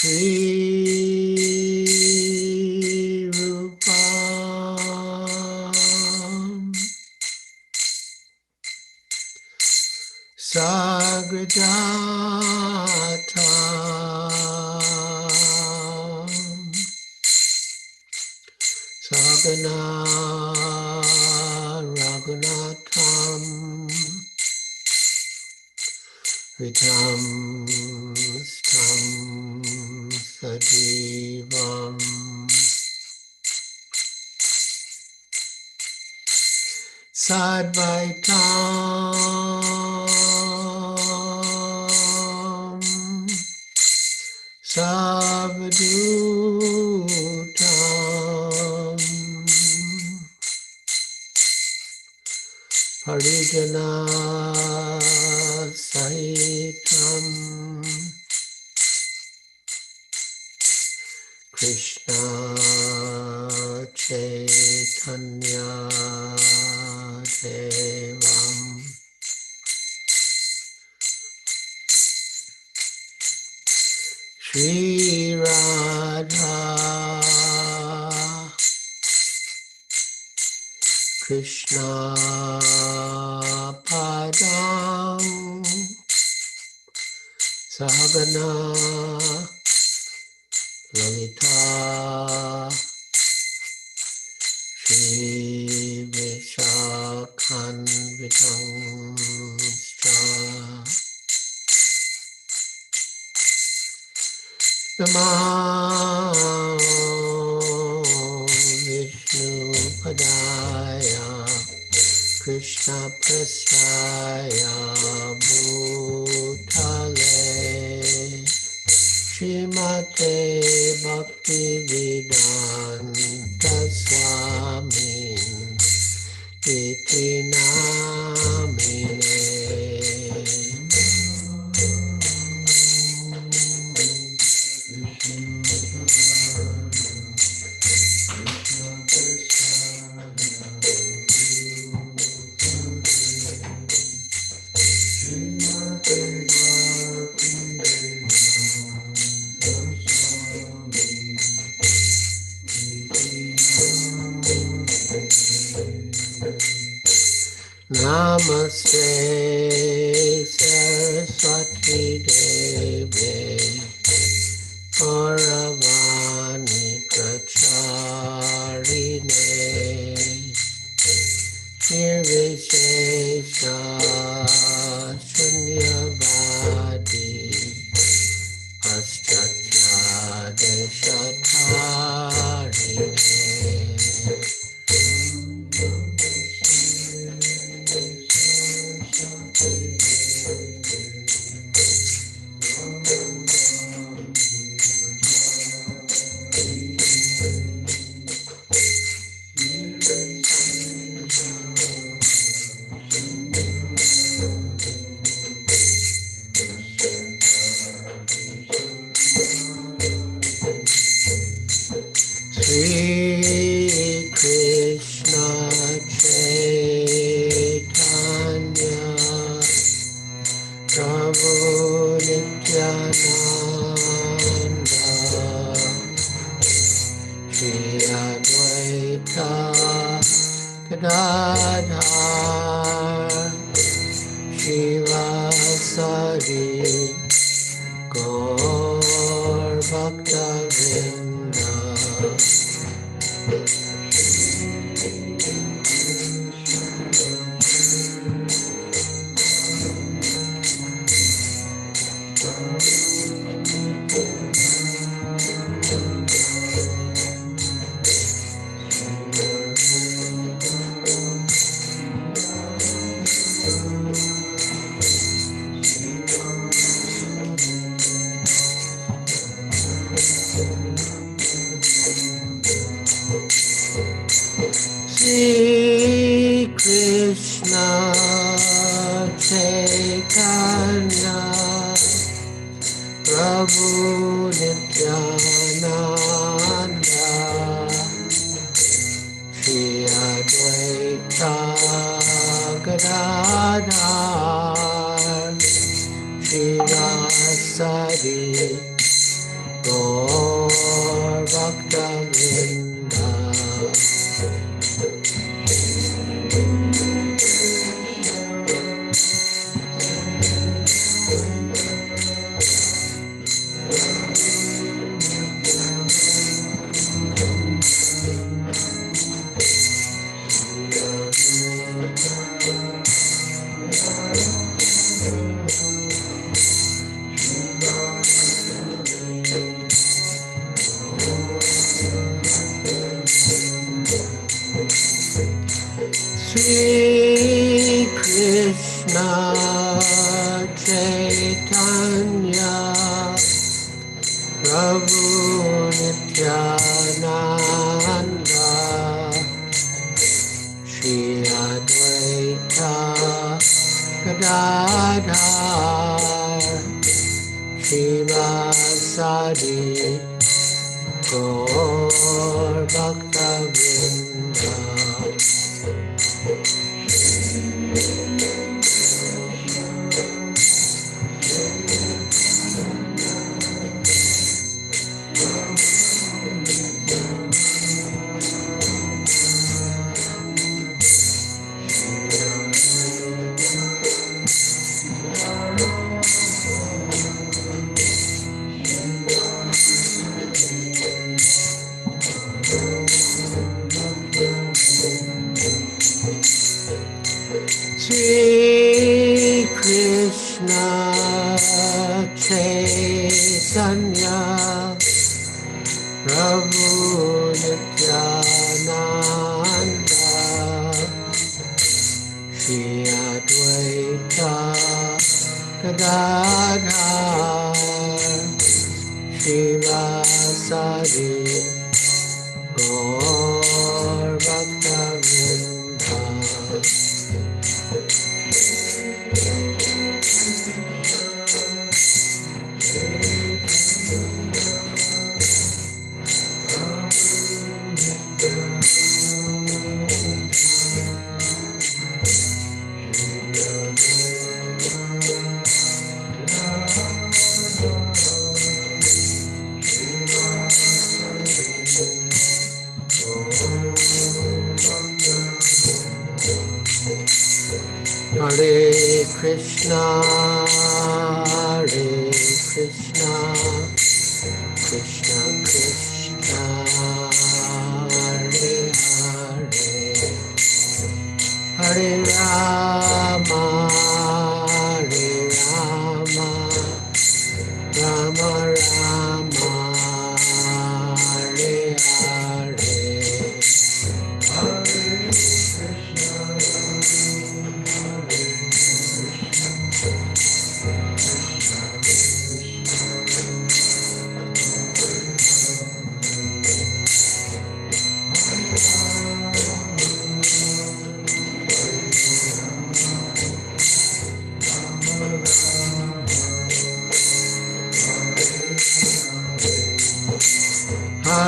Shri Rupam Sagrajatam Sagana Raghunatham Vitam Stam Sajivam Sadvaitam Savadhutam Parijana Sahitam Krishna Chaitanya Devam Shri Radha Krishna Padam Sahagana Lalita Shri Vishakhanvitam Namah Vishnu Padaya Krishna Prasthaya Bhutale Srimate Bhakti Vedanta Swami Iti Namine Namaste Saraswati Deve Auravani Pracharine Nirvishesha Shunyavadi Paschatya Deshatarine Sri Krishna Chaitanya Prabhu Nityananda Shri Advaita Gadadhar Shivasari Gaur Bhakta-vrinda Shri Krishna Chaitanya Prabhu Nityananda Shri Advaita Gadadhar Shivasari Gaur Bhakta Vrinda. Sri Krishna Chaitanya Prabhu Nityananda Shri Advaita Gadadhar Shivasadi Gaur Bhakta Vrinda. Sri Krishna Chaitanya Prabhu Nityananda Shri Advaita Gadadhar Shivasadi Gaur Bhakta Vrinda. Hare Krishna, Krishna Krishna, Hare Hare, Hare Rama, Rama Rama, Hare Hare.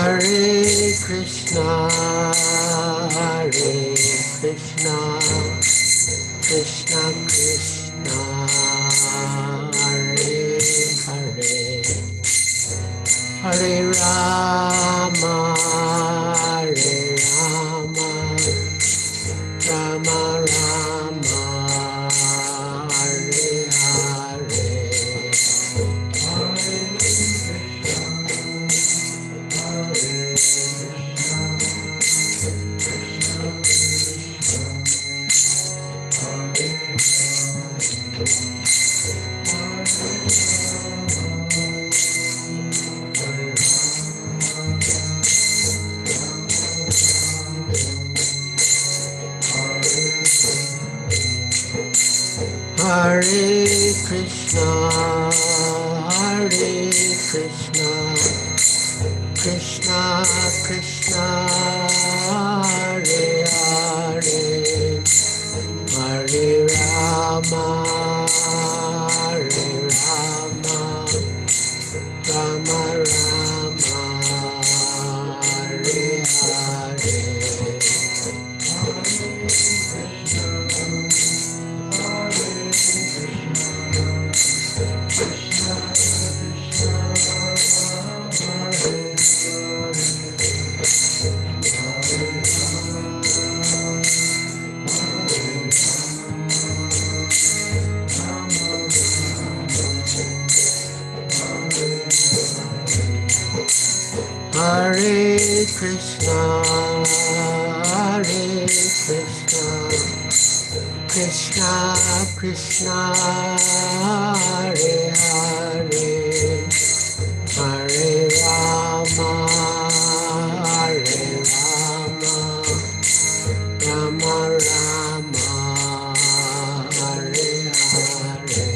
Hare Krishna, Krishna Krishna, Hare Hare, Hare Rama, Rama Rama, Hare Hare. Hare Krishna, Krishna Krishna, Hare Hare, Hare Rama, Rama Rama, Hare Hare. Hare Krishna, Hare Krishna, Krishna Krishna, Hare Hare, Hare Rama, Hare Rama, Rama Rama, Hare Hare.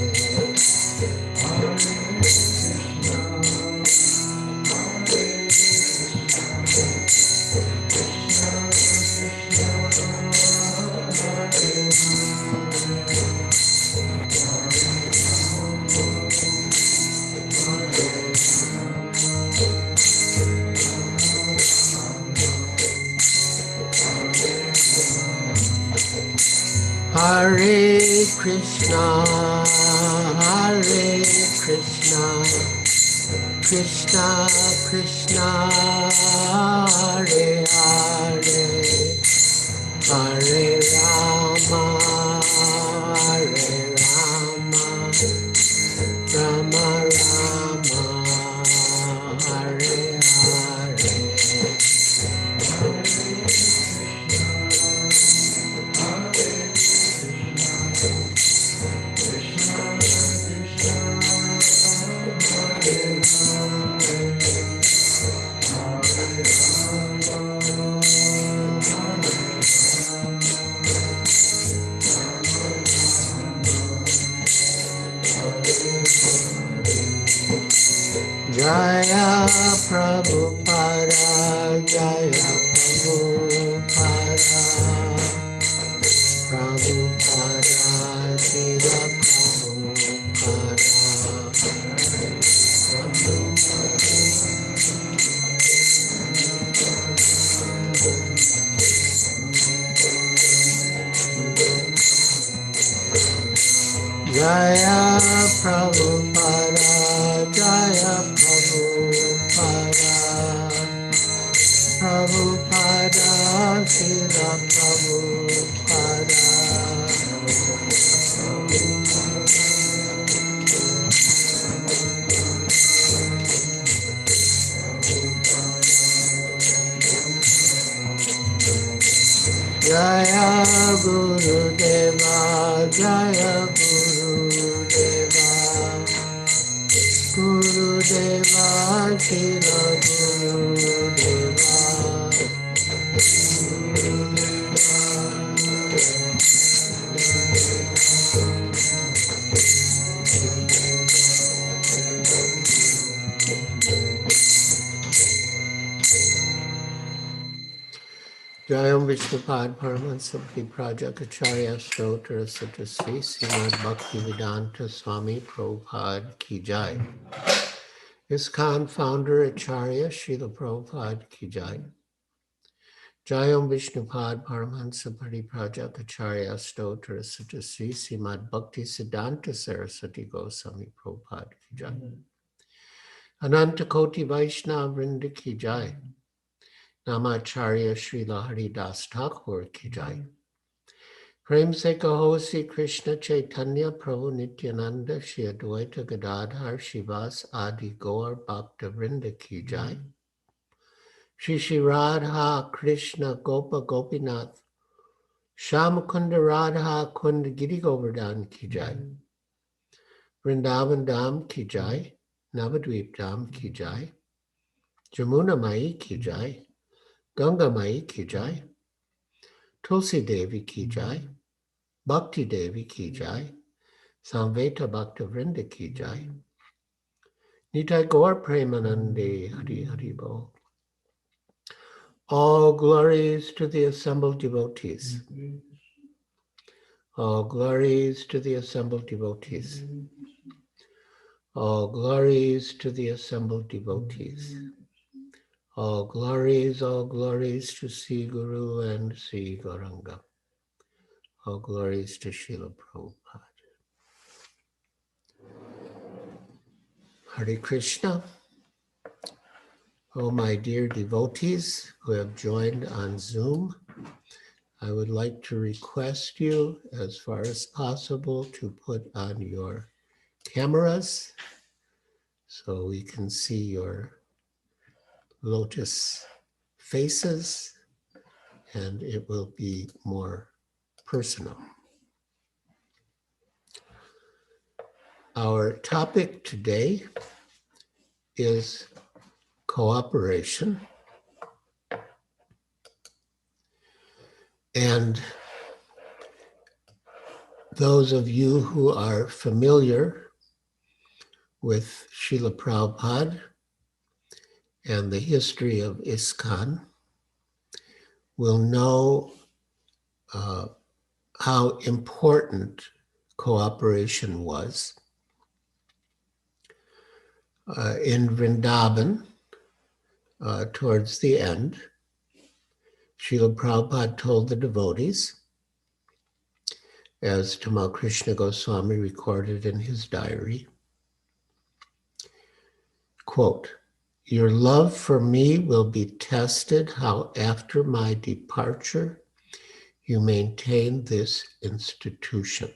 Hare Krishna, Hare Krishna, Krishna Krishna, Hare Hare, Hare Rama, Hare Rama, Rama Rama, Hare Hare. Jaya Prabhupada, Jaya Prabhupada, Prabhupada, Srila Prabhupada. Jaya Prabhupada, Jaya Prabhupada, Prabhupada, Srila Prabhupada. Jaya Guru Deva, Jaya Guru Deva, Guru Deva, Srila Guru Deva. Jayam Vishnupad Paramahansa Prajakacharya Stotra Sutta Sri Srimad Bhaktivedanta Swami Prabhupada Ki Jai. ISKCON founder Acharya Srila Prabhupada Ki Jai. Jayam Vishnupad Paramahansa Prajakacharya Stotra Sutta Sri Srimad Bhaktivedanta Saraswati Goswami Prabhupada Ki Jai. Ananta Koti Vaishnava Vrinda Ki Jai. Namacharya Srila Haridas Thakur Ki Jai. Prem Se Kaho Sri Krishna Chaitanya Prabhu Nityananda Shri Advaita Gadadhar Shivas Adi Gaur Bhakta Vrinda Ki Jai. Shri Shri Radha Krishna Gopa Gopinath Shamakunda Radha Kunda Giri Govardhan Ki Jai. Vrindavan Dham Ki Jai. Navadvip Dham Ki Jai. Jamuna Mai Ki Jai. Ganga Mai Ki Jai. Tulsi Devi Ki Jai. Bhakti Devi Ki Jai. Samveta Bhakta Vrinda Ki Jai. Nitai Gaur Premanande Hari Hari Bo. All glories to the assembled devotees. All glories to the assembled devotees. All glories to the assembled devotees. All glories to Sri Guru and Sri Gauranga. All glories to Srila Prabhupada. Hare Krishna. Oh, my dear devotees who have joined on Zoom, I would like to request you, as far as possible, to put on your cameras so we can see your lotus faces, and it will be more personal. Our topic today is cooperation. And those of you who are familiar with Srila Prabhupada and the history of ISKCON will know how important cooperation was. In Vrindavan, towards the end, Srila Prabhupada told the devotees, as Tamal Krishna Goswami recorded in his diary, quote, "Your love for me will be tested how after my departure you maintain this institution.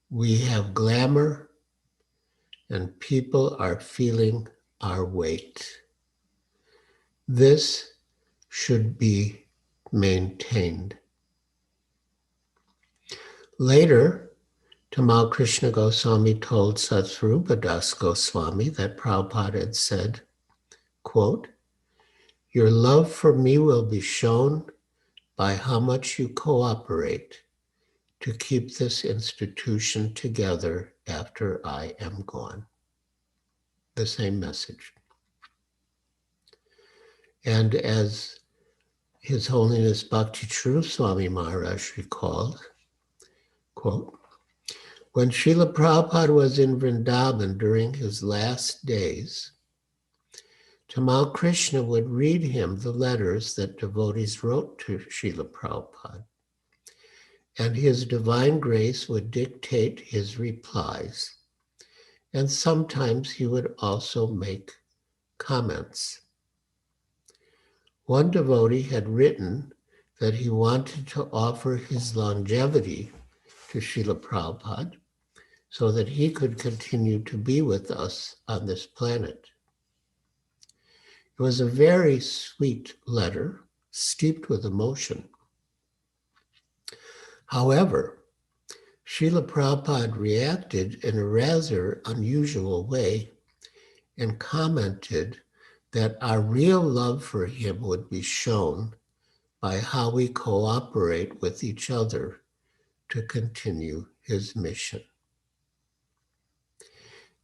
We have glamour and people are feeling our weight. This should be maintained." Later, Tamal Krishna Goswami told Satsvarupa Das Goswami that Prabhupada had said, quote, "Your love for me will be shown by how much you cooperate to keep this institution together after I am gone." The same message. And as His Holiness Bhakti True Swami Maharaj recalled, quote, "When Srila Prabhupada was in Vrindavan during his last days, Tamal Krishna would read him the letters that devotees wrote to Srila Prabhupada, and his divine grace would dictate his replies, and sometimes he would also make comments. One devotee had written that he wanted to offer his longevity to Srila Prabhupada so that he could continue to be with us on this planet. It was a very sweet letter, steeped with emotion. However, Srila Prabhupada reacted in a rather unusual way and commented that our real love for him would be shown by how we cooperate with each other to continue his mission.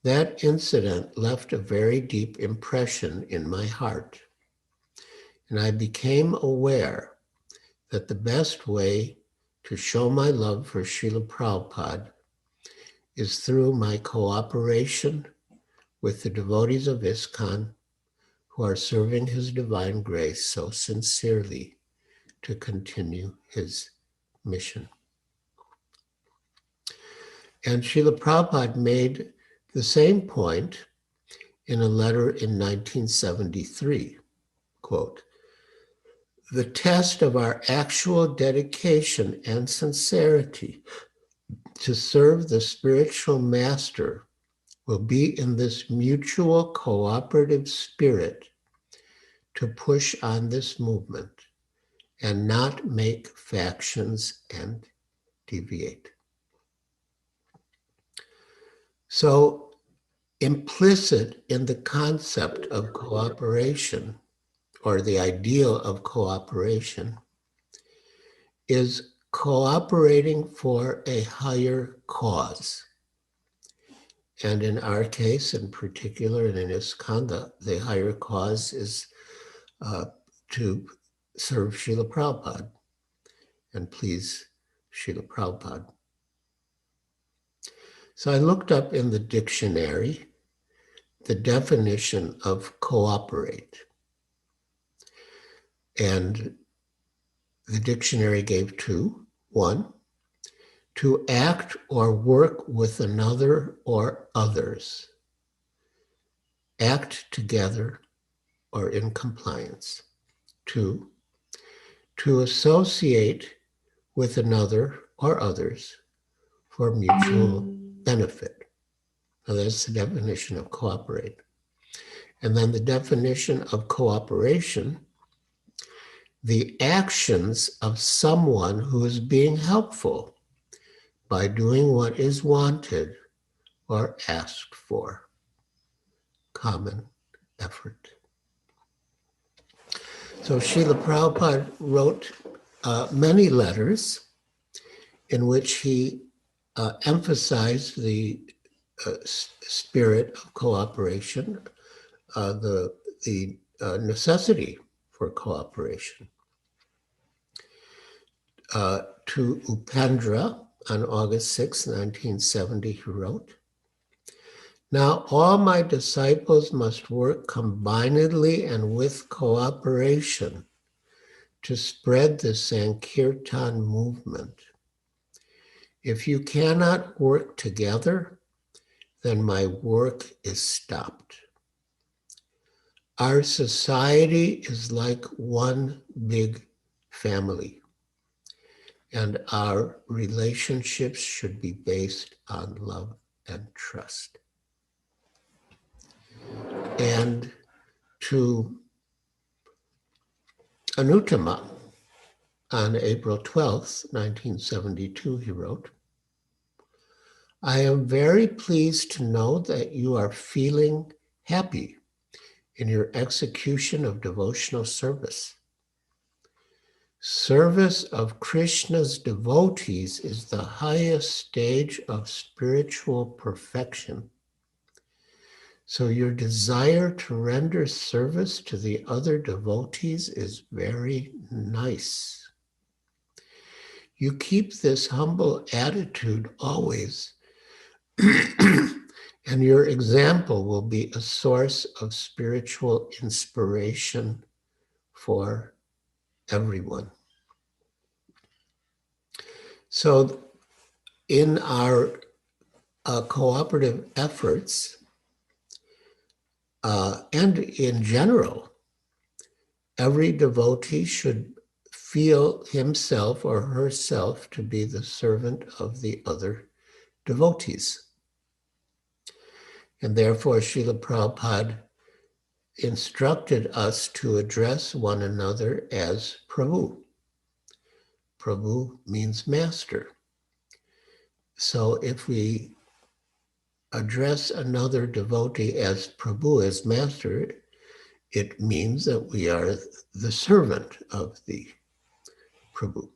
That incident left a very deep impression in my heart, and I became aware that the best way to show my love for Srila Prabhupada is through my cooperation with the devotees of ISKCON who are serving his divine grace so sincerely to continue his mission. And Srila Prabhupada made the same point in a letter in 1973, quote, "The test of our actual dedication and sincerity to serve the spiritual master will be in this mutual cooperative spirit to push on this movement and not make factions and deviate." So, implicit in the concept of cooperation, or the ideal of cooperation, is cooperating for a higher cause. And in our case, in particular, and in ISKCON, the higher cause is to serve Srila Prabhupada and please Srila Prabhupada. So I looked up in the dictionary the definition of cooperate. And the dictionary gave two. One, to act or work with another or others. Act together or in compliance. Two, to associate with another or others for mutual benefit. Now that's the definition of cooperate. And then the definition of cooperation: the actions of someone who is being helpful by doing what is wanted or asked for. Common effort. So Srila Prabhupada wrote many letters in which he emphasized the spirit of cooperation, the necessity for cooperation. To Upendra on August 6, 1970, he wrote, "Now all my disciples must work combinedly and with cooperation to spread the Sankirtan movement. If you cannot work together, then my work is stopped. Our society is like one big family, and our relationships should be based on love and trust." And to Anuttama, on April 12th, 1972, he wrote, "I am very pleased to know that you are feeling happy in your execution of devotional service. Service of Krishna's devotees is the highest stage of spiritual perfection. So your desire to render service to the other devotees is very nice. You keep this humble attitude always, and your example will be a source of spiritual inspiration for everyone." So in our cooperative efforts, and in general, every devotee should feel himself or herself to be the servant of the other devotees. And therefore, Srila Prabhupada instructed us to address one another as Prabhu. Prabhu means master. So if we address another devotee as Prabhu, as master, it means that we are the servant of the Prabhu.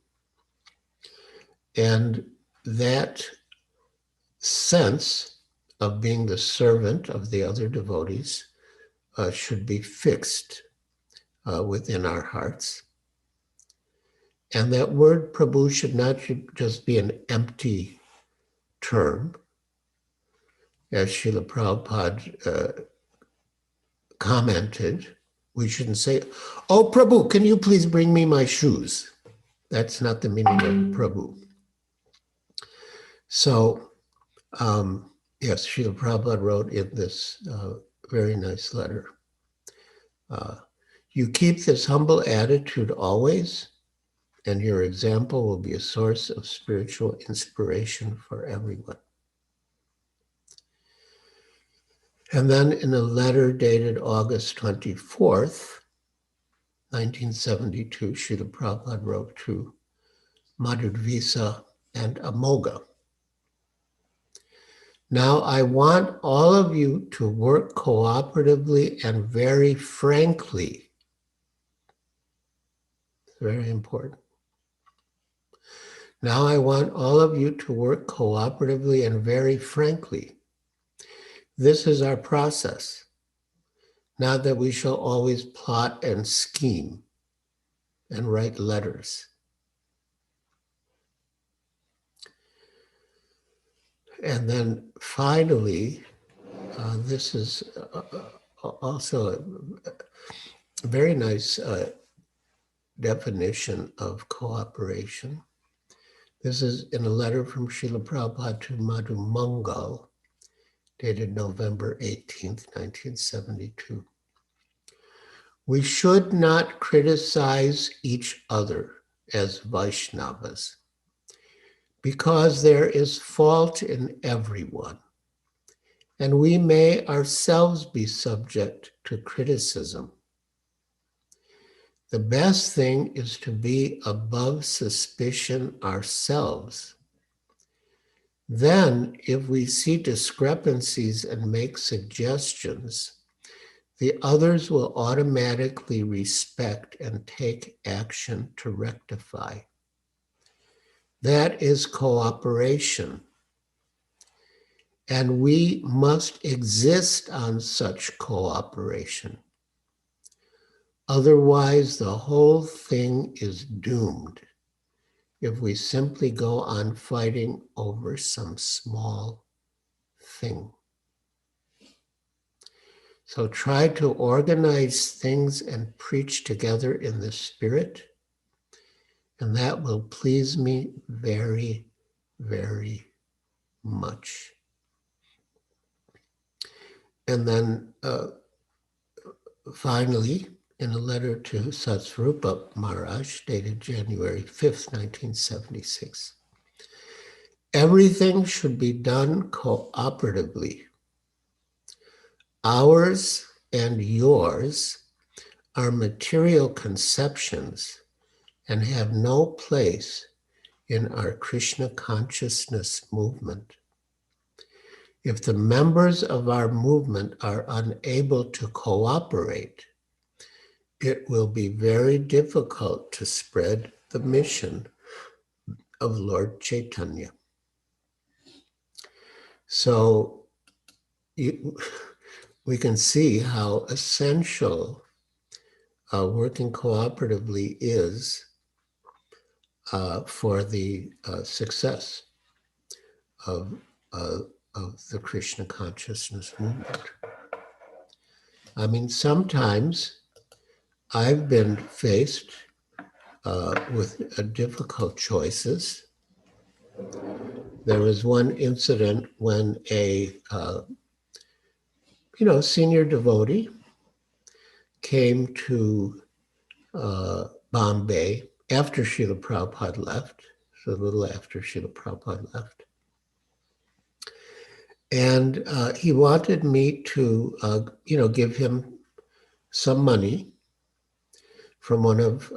And that sense of being the servant of the other devotees should be fixed within our hearts. And that word Prabhu should not just be an empty term. As Srila Prabhupada commented, we shouldn't say, "Oh, Prabhu, can you please bring me my shoes?" That's not the meaning of Prabhu. So, yes, Srila Prabhupada wrote in this very nice letter, "You keep this humble attitude always, and your example will be a source of spiritual inspiration for everyone." And then in a letter dated August 24th, 1972, Srila Prabhupada wrote to Madhudvisa and Amoga, "Now I want all of you to work cooperatively and very frankly." Very important. "Now I want all of you to work cooperatively and very frankly. This is our process. Not that we shall always plot and scheme and write letters." And then finally, this is also a very nice definition of cooperation. This is in a letter from Srila Prabhupada to Madhu Mangal, dated November 18th, 1972. "We should not criticize each other as Vaishnavas, because there is fault in everyone, and we may ourselves be subject to criticism. The best thing is to be above suspicion ourselves. Then, if we see discrepancies and make suggestions, the others will automatically respect and take action to rectify. That is cooperation. And we must exist on such cooperation. Otherwise, the whole thing is doomed if we simply go on fighting over some small thing. So try to organize things and preach together in the Spirit, and that will please me very, very much. And then finally, in a letter to Satsvarupa Maharaj, dated January 5th, 1976, everything should be done cooperatively. Ours and yours are material conceptions and have no place in our Krishna consciousness movement. If the members of our movement are unable to cooperate, it will be very difficult to spread the mission of Lord Chaitanya. So we can see how essential working cooperatively is for the success of the Krishna consciousness movement. I mean, sometimes I've been faced with difficult choices. There was one incident when a senior devotee came to Bombay after Srila Prabhupada left, so a little after Srila Prabhupada left. And he wanted me to, give him some money from one of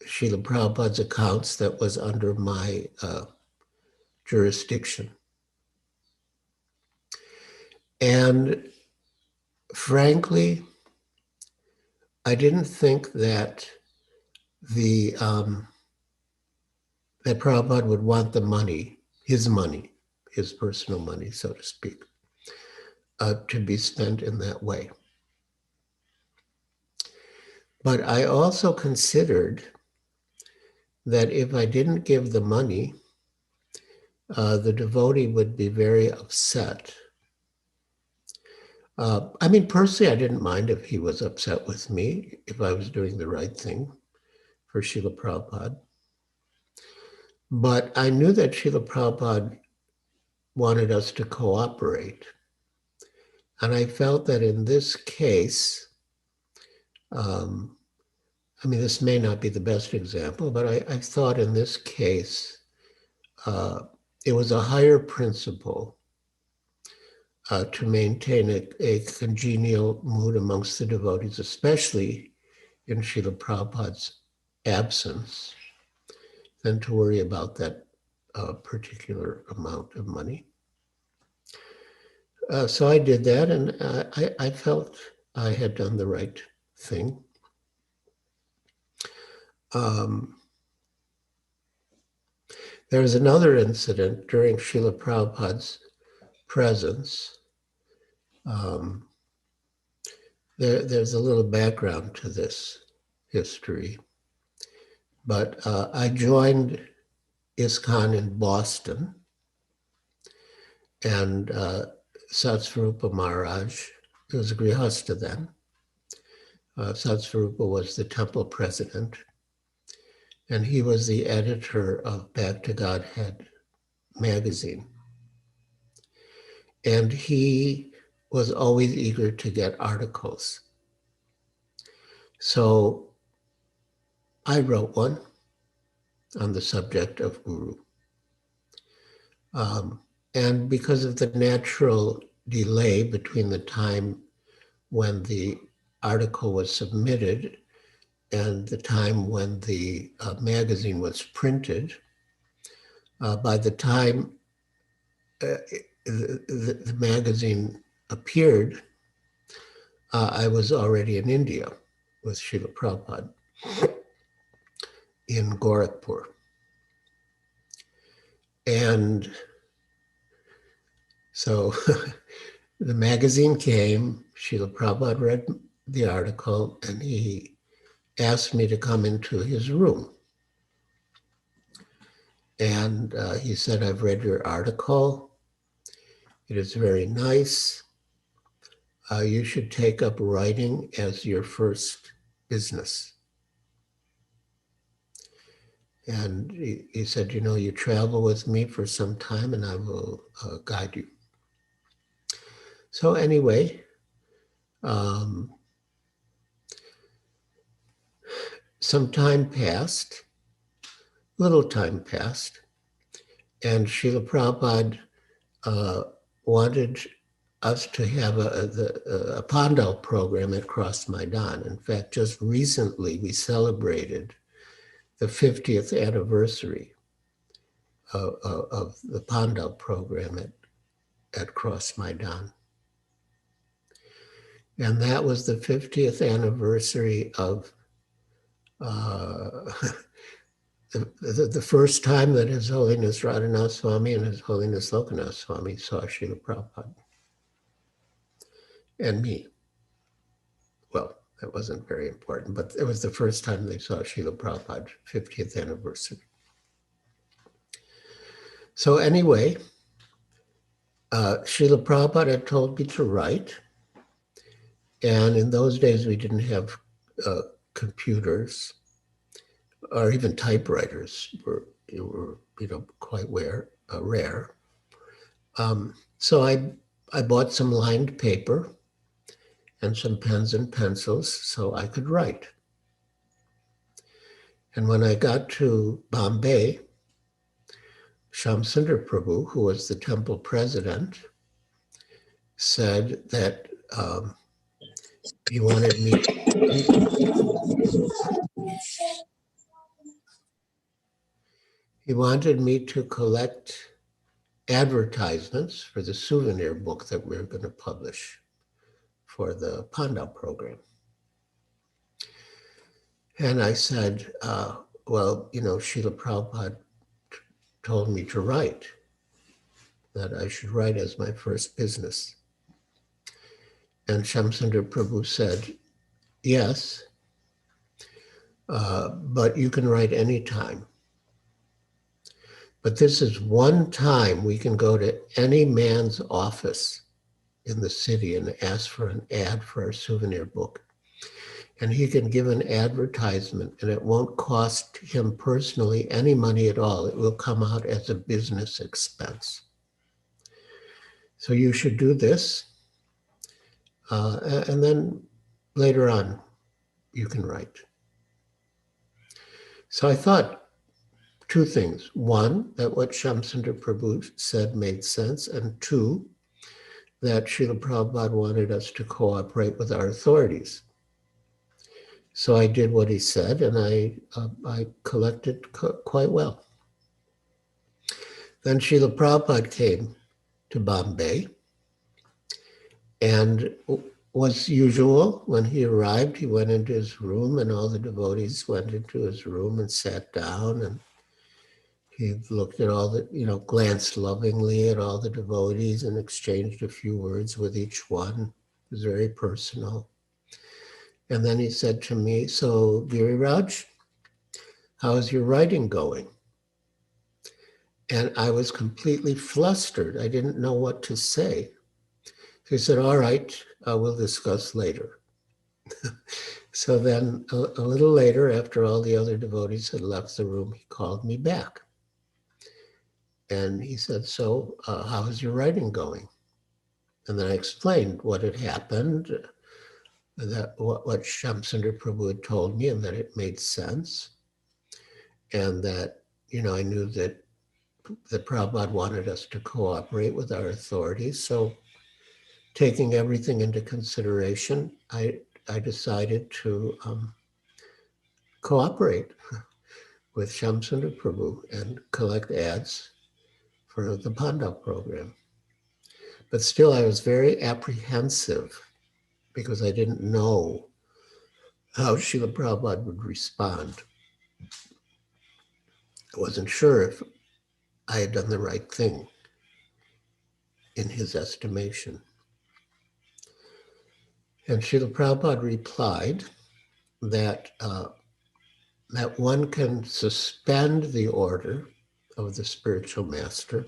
Srila Prabhupada's accounts that was under my jurisdiction. And frankly, I didn't think that that Prabhupada would want the money, his personal money, so to speak, to be spent in that way. But I also considered that if I didn't give the money, the devotee would be very upset. Personally, I didn't mind if he was upset with me, if I was doing the right thing for Srila Prabhupada. But I knew that Srila Prabhupada wanted us to cooperate. And I felt that in this case, this may not be the best example, but I thought in this case, it was a higher principle to maintain a congenial mood amongst the devotees, especially in Srila Prabhupada's absence, than to worry about that particular amount of money. So I did that, and I felt I had done the right thing. There was another incident during Srila Prabhupada's presence. There's a little background to this history, but I joined ISKCON in Boston, and Satsvarupa Maharaj, who was a Grihastha then, Satsvarupa was the temple president, and he was the editor of Back to Godhead magazine. And he was always eager to get articles. So I wrote one on the subject of Guru. And because of the natural delay between the time when the article was submitted and the time when the magazine was printed. By the time the magazine appeared, I was already in India with Srila Prabhupada in Gorakhpur. And so the magazine came, Srila Prabhupada read the article, and he asked me to come into his room. And he said, I've read your article. It is very nice. You should take up writing as your first business. And he said, you know, you travel with me for some time and I will guide you. So anyway, some time passed, little time passed, and Srila Prabhupada wanted us to have a Pandal program at Cross Maidan. In fact, just recently we celebrated the 50th anniversary of the Pandal program at Cross Maidan. And that was the 50th anniversary of the first time that His Holiness Radhanath Swami and His Holiness Lokanath Swami saw Srila Prabhupada and me. Well, that wasn't very important, but it was the first time they saw Srila Prabhupada, 50th anniversary. So anyway, Srila Prabhupada had told me to write, and in those days we didn't have computers or even typewriters were quite rare. So I bought some lined paper and some pens and pencils so I could write. And when I got to Bombay, Shamsundar Prabhu, who was the temple president, said that he wanted me to collect advertisements for the souvenir book that we were going to publish for the Pandal program. And I said, well, you know, Srila Prabhupada told me to write, that I should write as my first business. And Shamsundar Prabhu said, yes, but you can write anytime. But this is one time we can go to any man's office in the city and ask for an ad for our souvenir book. And he can give an advertisement and it won't cost him personally any money at all. It will come out as a business expense. So you should do this. And then later on, you can write. So I thought two things. One, that what Shamsundar Prabhu said made sense. And two, that Srila Prabhupada wanted us to cooperate with our authorities. So I did what he said, and I collected quite well. Then Srila Prabhupada came to Bombay, and was usual, when he arrived, he went into his room, and all the devotees went into his room and sat down, and he looked at all the, glanced lovingly at all the devotees and exchanged a few words with each one. It was very personal. And then he said to me, so Giriraj, how's your writing going? And I was completely flustered. I didn't know what to say. So he said, all right, we'll discuss later. So then a little later, after all the other devotees had left the room, he called me back. And he said, so how's your writing going? And then I explained what had happened, that what Shamsundar Prabhu had told me, and that it made sense. And that, I knew that the Prabhupada wanted us to cooperate with our authorities. So taking everything into consideration, I decided to cooperate with Shamsundar Prabhu and collect ads for the Pandav program. But still, I was very apprehensive because I didn't know how Srila Prabhupada would respond. I wasn't sure if I had done the right thing in his estimation. And Srila Prabhupada replied that, that one can suspend the order of the spiritual master,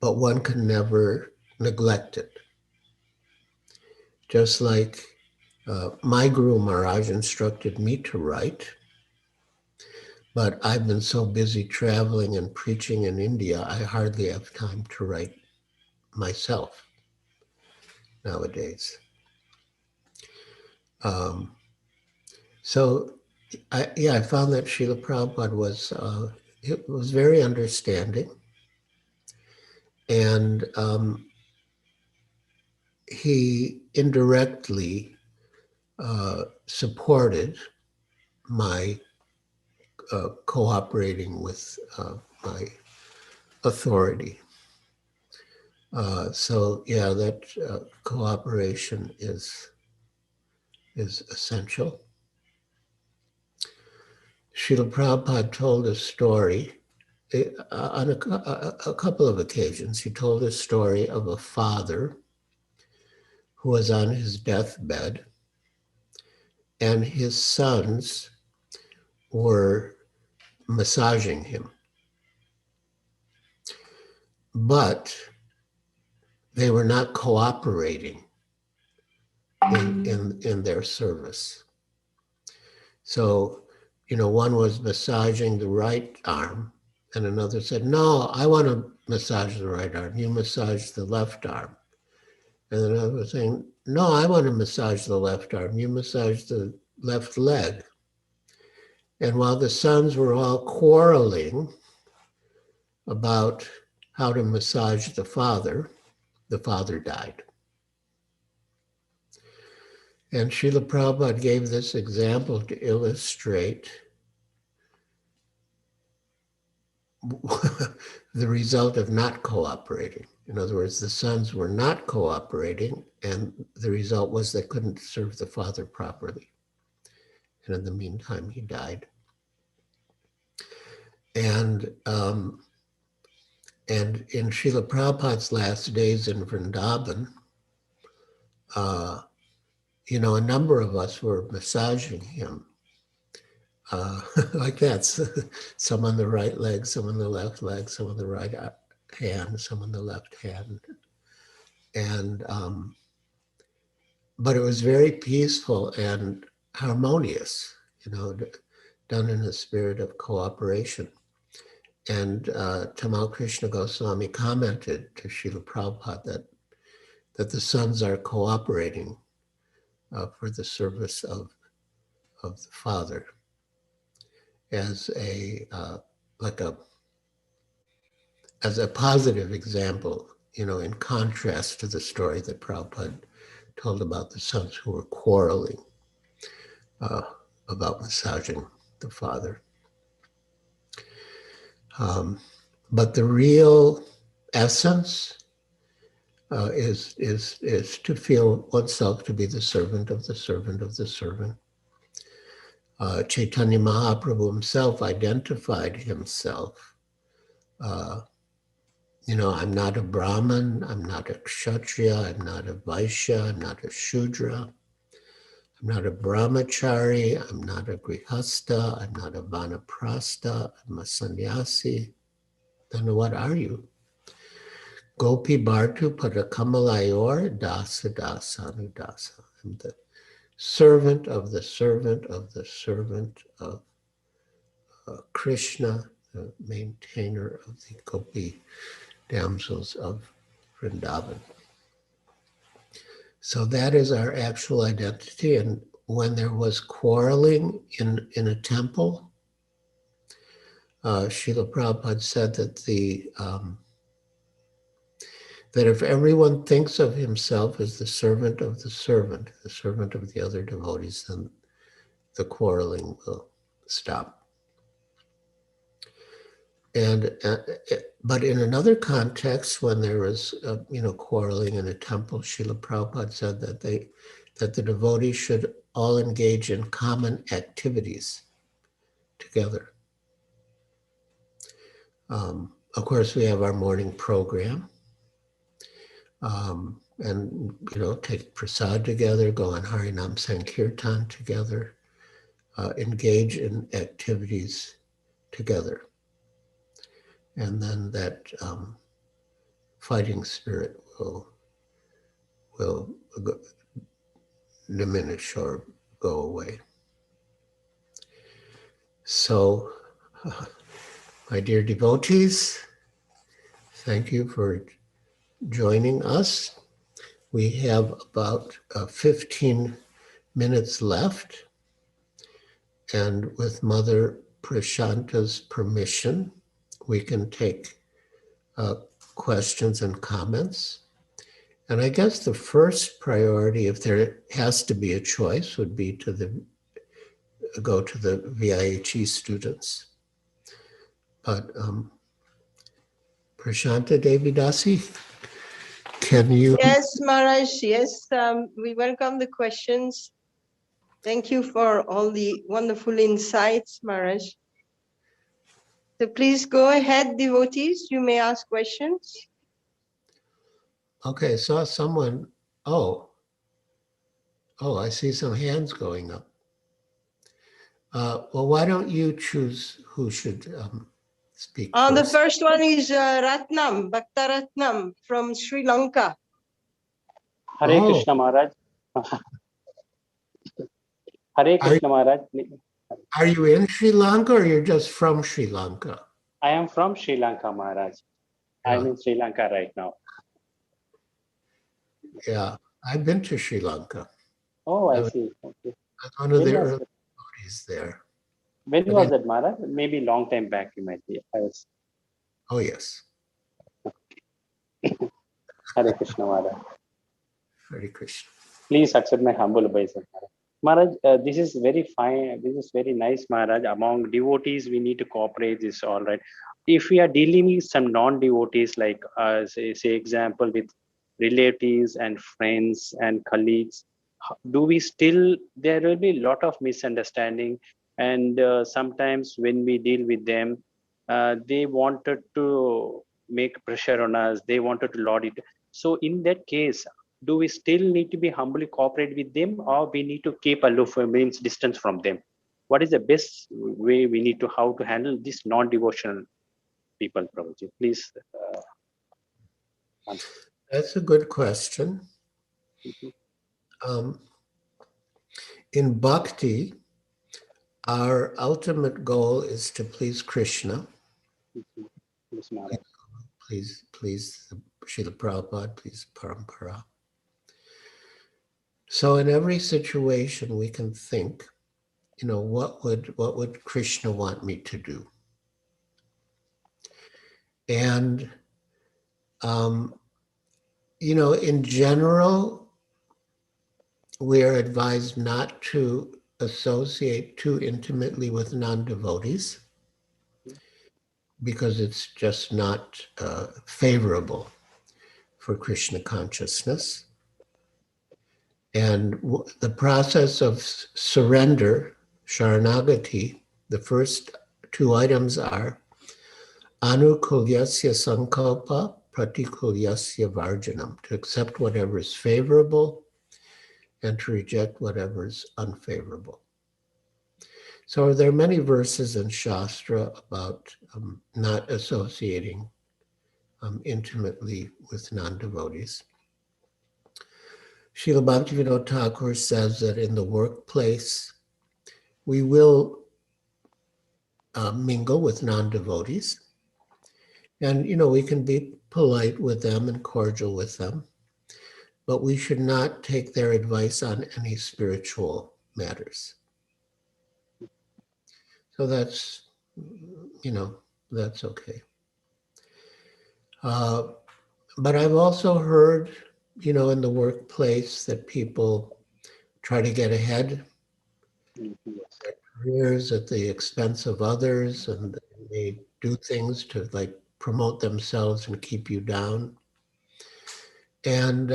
but one can never neglect it. Just like my Guru Maharaj instructed me to write, but I've been so busy traveling and preaching in India, I hardly have time to write myself nowadays. So, I found that Srila Prabhupada was very understanding, and he indirectly supported my cooperating with my authority. So yeah, that cooperation is essential. Srila Prabhupada told a story on a couple of occasions. He told a story of a father who was on his deathbed, and his sons were massaging him. But they were not cooperating in their service. So, one was massaging the right arm, and another said, no, I want to massage the right arm. You massage the left arm. And another was saying, no, I want to massage the left arm. You massage the left leg. And while the sons were all quarreling about how to massage the father died. And Srila Prabhupada gave this example to illustrate the result of not cooperating. In other words, the sons were not cooperating, and the result was they couldn't serve the father properly. And in the meantime, he died. And in Srila Prabhupada's last days in Vrindavan, a number of us were massaging him like that. Some on the right leg, some on the left leg, some on the right hand, some on the left hand. And, but it was very peaceful and harmonious, done in a spirit of cooperation. And Tamal Krishna Goswami commented to Srila Prabhupada that the sons are cooperating for the service of the father as as a positive example, in contrast to the story that Prabhupada told about the sons who were quarreling about massaging the father. But the real essence is to feel oneself to be the servant of the servant of the servant. Chaitanya Mahaprabhu himself identified himself. I'm not a Brahmin, I'm not a Kshatriya, I'm not a Vaishya, I'm not a Shudra, I'm not a Brahmachari, I'm not a Grihastha, I'm not a Vanaprastha, I'm a sannyasi. Then what are you? Gopi Bhartu Padakamalayur Dasa Dasanudasa. I'm the servant of the servant of the servant of Krishna, the maintainer of the Gopi damsels of Vrindavan. So that is our actual identity. And when there was quarreling in a temple, Srila Prabhupada said that that if everyone thinks of himself as the servant of the other devotees, then the quarreling will stop. And but in another context, when there was quarreling in a temple, Srila Prabhupada said that the devotees should all engage in common activities together. Of course, we have our morning program, and take prasad together, go on Harinam Sankirtan together, engage in activities together, and then that fighting spirit will diminish or go away. So, my dear devotees, thank you for joining us. We have about 15 minutes left, and with Mother Prashanta's permission, we can take questions and comments. And I guess the first priority, if there has to be a choice, would be to go to the VIHE students. But Prashanta Devidasi, can you? Yes, Maharaj, yes, we welcome the questions. Thank you for all the wonderful insights, Maharaj. So please go ahead, devotees, you may ask questions. Okay, saw someone, oh, I see some hands going up. Well, why don't you choose who should speak first? The first one is Ratnam, Bhakta Ratnam from Sri Lanka. Hare Krishna Maharaj. Hare Krishna Maharaj. Are you in Sri Lanka or you're just from Sri Lanka? I am from Sri Lanka, Maharaj. Yeah. I'm in Sri Lanka right now. Yeah, I've been to Sri Lanka. Oh, I see. Okay. I was one of the early devotees there. When was that, Maharaj? Maybe long time back, you might be. Oh, yes. Hare Krishna, Maharaj. Hare Krishna. Please accept my humble obeisance, Maharaj. This is very fine. This is very nice, Maharaj. Among devotees, we need to cooperate. This is all right. If we are dealing with some non-devotees, like say example with relatives and friends and colleagues, do we still? There will be a lot of misunderstanding, and sometimes when we deal with them, they wanted to make pressure on us. They wanted to lord it. So in that case, do we still need to be humbly cooperate with them, or we need to keep aloof, means distance from them? What is the best way we need to how to handle this non-devotional people, Prabhuji? Please answer. That's a good question. In bhakti, our ultimate goal is to please Krishna. Please Srila Prabhupada, please Parampara. So in every situation we can think, what would Krishna want me to do? And in general, we are advised not to associate too intimately with non-devotees because it's just not favorable for Krishna consciousness. And the process of surrender, sharanagati, the first two items are anukulyasya sankalpa, pratikulyasya varjanam, to accept whatever is favorable and to reject whatever is unfavorable. So there are many verses in Shastra about not associating intimately with non-devotees. Srila Bhaktivinoda Thakur says that in the workplace, we will mingle with non-devotees. And, we can be polite with them and cordial with them, but we should not take their advice on any spiritual matters. So that's, that's okay. But I've also heard, in the workplace that people try to get ahead, Yes. their careers at the expense of others, and they do things to like promote themselves and keep you down. And,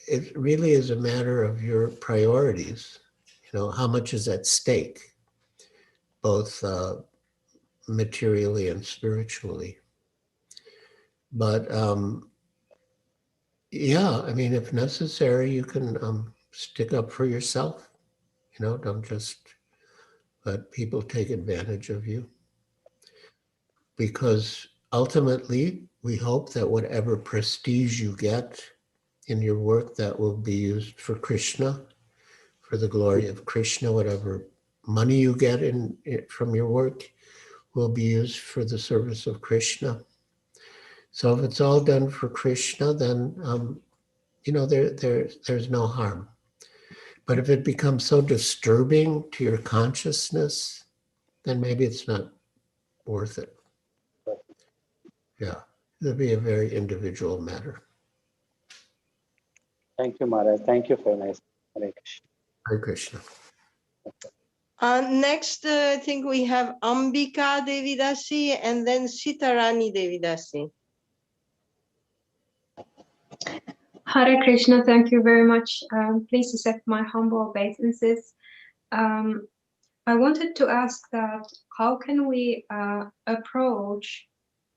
it really is a matter of your priorities. How much is at stake, both materially and spiritually. But yeah, I mean, if necessary, you can stick up for yourself. Don't just let people take advantage of you. Because ultimately, we hope that whatever prestige you get in your work, that will be used for Krishna, for the glory of Krishna. Whatever money you get from your work will be used for the service of Krishna. So if it's all done for Krishna, then there's no harm. But if it becomes so disturbing to your consciousness, then maybe it's not worth it. Yeah, it'll be a very individual matter. Thank you, Maharaj. Thank you for nice. Hare Krishna. Hare Krishna. Next, I think we have Ambika Devidasi and then Sitarani Devidasi. Hare Krishna, thank you very much. Please accept my humble obeisances. I wanted to ask that how can we approach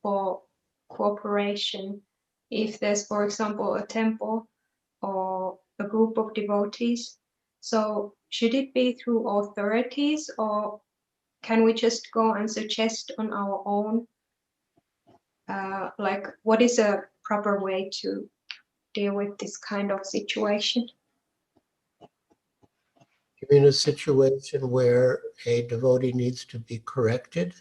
for cooperation if there's, for example, a temple or a group of devotees? So should it be through authorities, or can we just go and suggest on our own? Like, what is a proper way to deal with this kind of situation? You mean a situation where a devotee needs to be corrected?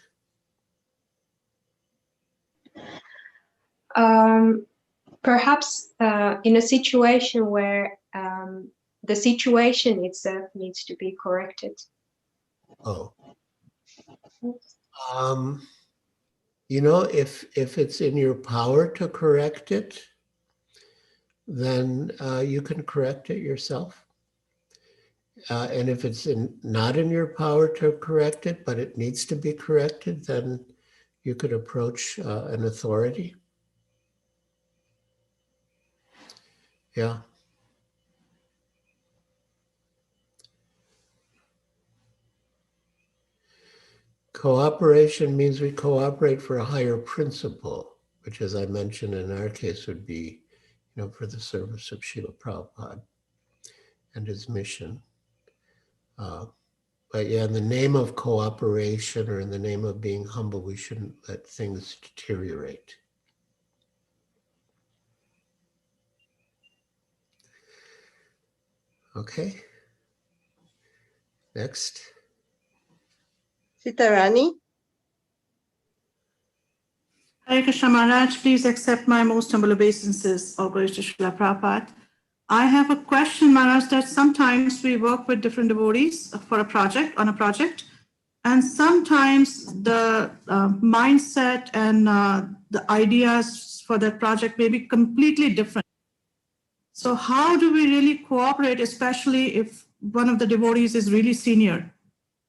Perhaps in a situation where the situation itself needs to be corrected. Oh. If it's in your power to correct it, then you can correct it yourself. And if it's not in your power to correct it, but it needs to be corrected, then you could approach an authority. Yeah. Cooperation means we cooperate for a higher principle, which, as I mentioned in our case, would be, for the service of Srila Prabhupada and his mission. But yeah, in the name of cooperation or in the name of being humble, we shouldn't let things deteriorate. Okay. Next. Sitarani. Hare Krishna Maharaj, please accept my most humble obeisances, all glories to Srila Prabhupada. I have a question, Maharaj, that sometimes we work with different devotees for on a project, and sometimes the mindset and the ideas for that project may be completely different. So how do we really cooperate, especially if one of the devotees is really senior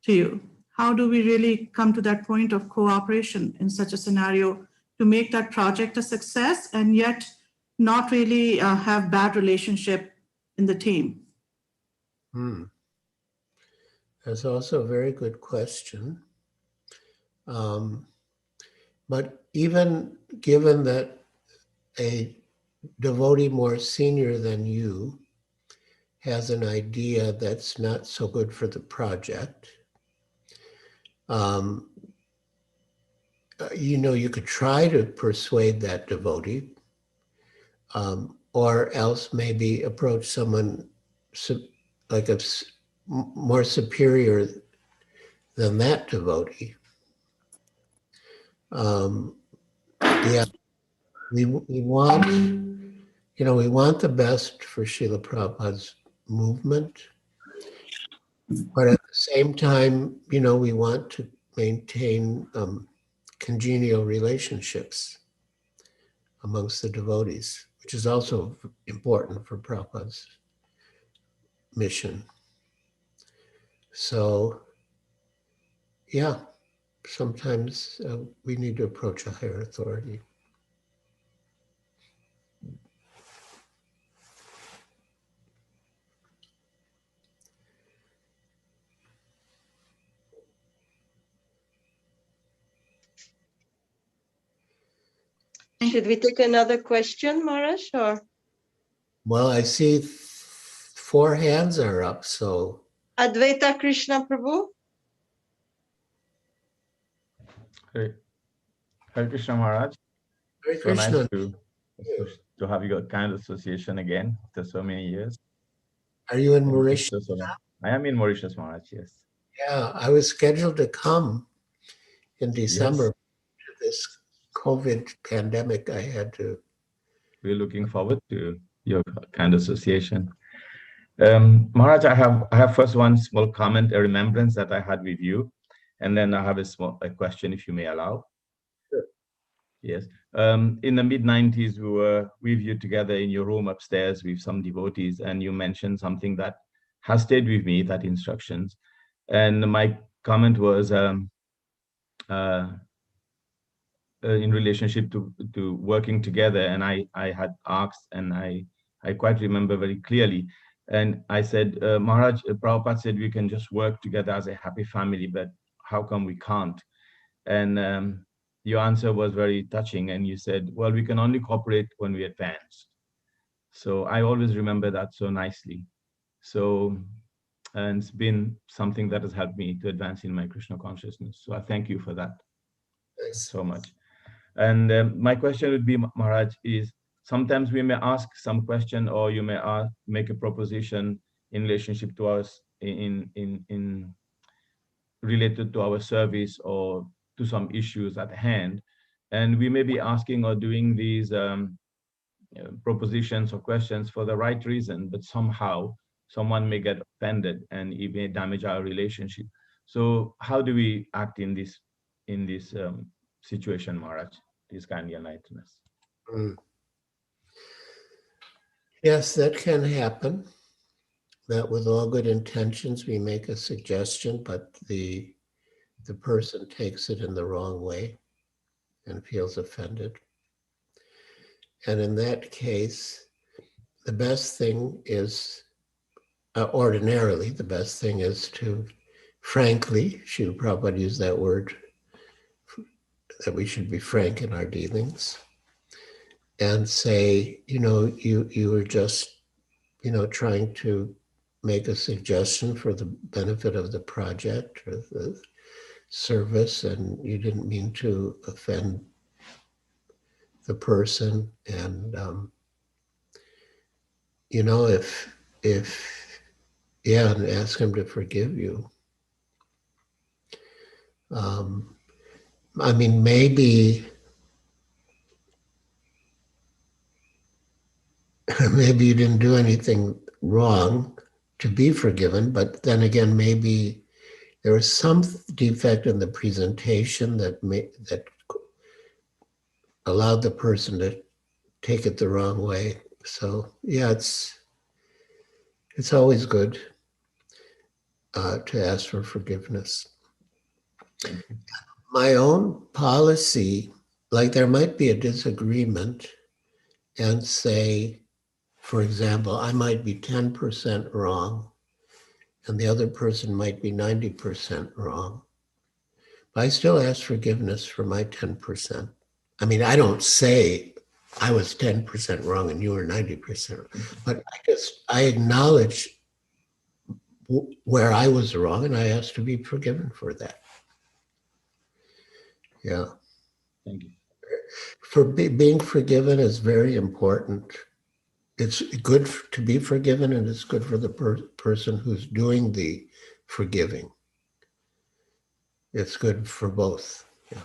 to you? How do we really come to that point of cooperation in such a scenario to make that project a success and yet not really have bad relationship in the team? That's also a very good question. But even given that a devotee more senior than you has an idea that's not so good for the project, you could try to persuade that devotee, or else maybe approach someone like more superior than that devotee. Yeah, we want, we want the best for Srila Prabhupada's movement, but at the same time, we want to maintain congenial relationships. amongst the devotees, which is also important for Prabhupada's mission. So, yeah, sometimes we need to approach a higher authority. Should we take another question, Maharaj? Or Well, I see 4 hands are up, so. Advaita Krishna Prabhu? Hare Hare Krishna Maharaj. Hare So Krishna. nice to have you got kind association again after so many years. Are you in Thank you Mauritius? so much. I am in Mauritius, Maharaj, yes. Yeah, I was scheduled to come in December. Yes. This COVID pandemic, I had to. We're looking forward to your kind association. Maharaj, I have first one small comment, a remembrance that I had with you, and then I have a question, if you may allow. Sure. Yes. In the mid-90s, we were with you together in your room upstairs with some devotees, and you mentioned something that has stayed with me, that instructions. And my comment was in relationship to working together, and I had asked, and I quite remember very clearly, and I said, Maharaj, Prabhupada said we can just work together as a happy family, but how come we can't? And your answer was very touching, and you said, well, we can only cooperate when we advance. So I always remember that so nicely. So, and it's been something that has helped me to advance in my Krishna consciousness. So I thank you for that. Thanks. So much. And my question would be, Maharaj, is sometimes we may ask some question, or you may make a proposition in relationship to us in related to our service or to some issues at hand. And we may be asking or doing these propositions or questions for the right reason, but somehow someone may get offended and it may damage our relationship. So how do we act in this situation, Maharaj? Please kindly enlighten us. Yes, that can happen. That with all good intentions, we make a suggestion, but the person takes it in the wrong way and feels offended. And in that case, the best thing is, ordinarily, the best thing is to frankly, Srila Prabhupada used that word, that we should be frank in our dealings, and say, you were just, trying to make a suggestion for the benefit of the project or the service, and you didn't mean to offend the person. And, and ask him to forgive you. Maybe you didn't do anything wrong to be forgiven, but then again, maybe there was some defect in the presentation that allowed the person to take it the wrong way. So yeah, it's always good to ask for forgiveness. My own policy, like there might be a disagreement, and say, for example, I might be 10% wrong and the other person might be 90% wrong. But I still ask forgiveness for my 10%. I don't say I was 10% wrong and you were 90%, but I acknowledge where I was wrong and I ask to be forgiven for that. Yeah. Thank you. For being forgiven is very important. It's good to be forgiven, and it's good for the person who's doing the forgiving. It's good for both. Yeah.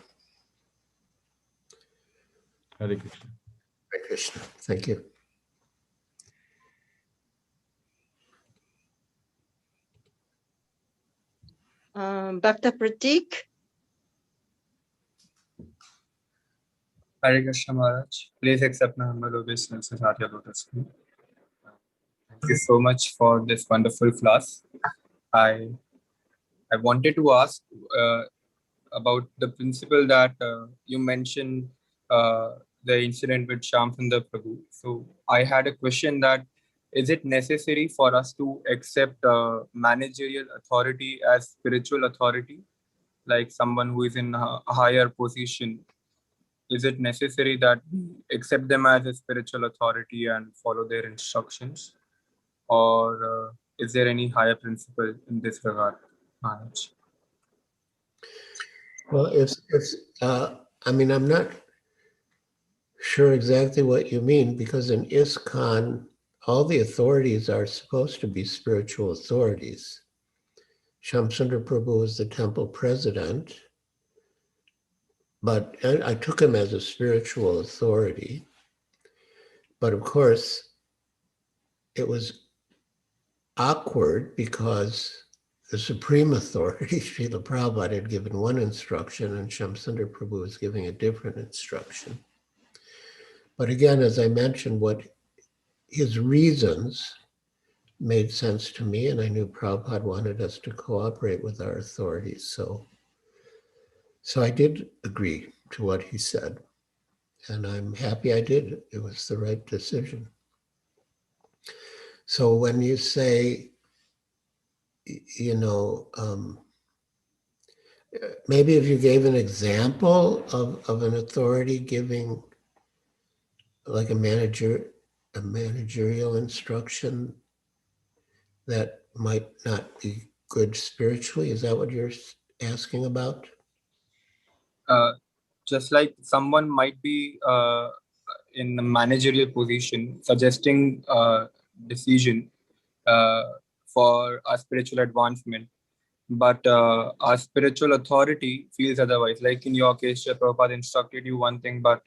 Hare Krishna. Hare Krishna. Thank you. Bhakta Pratik? Hare Krishna Maharaj. Please accept my humble obeisances at your lotus feet. Thank you so much for this wonderful class. I wanted to ask about the principle that you mentioned, the incident with Shamsundar Prabhu. So I had a question that is it necessary for us to accept managerial authority as spiritual authority, like someone who is in a higher position? Is it necessary that we accept them as a spiritual authority and follow their instructions? Or is there any higher principle in this regard, Maharaj? Well, I mean, I'm not sure exactly what you mean, because in ISKCON, all the authorities are supposed to be spiritual authorities. Shamsundar Prabhu is the temple president, but I took him as a spiritual authority. But of course, it was awkward because the supreme authority, Srila Prabhupada, had given one instruction and Shamsundar Prabhu was giving a different instruction. But again, as I mentioned, what his reasons made sense to me, and I knew Prabhupada wanted us to cooperate with our authorities. So I did agree to what he said, and I'm happy I did. It was the right decision. So when you say, you know, maybe if you gave an example of an authority giving like a managerial instruction that might not be good spiritually, is that what you're asking about? Just like someone might be in a managerial position, suggesting decision uh, for our spiritual advancement, but our spiritual authority feels otherwise. Like in your case, Srila Prabhupada instructed you one thing, but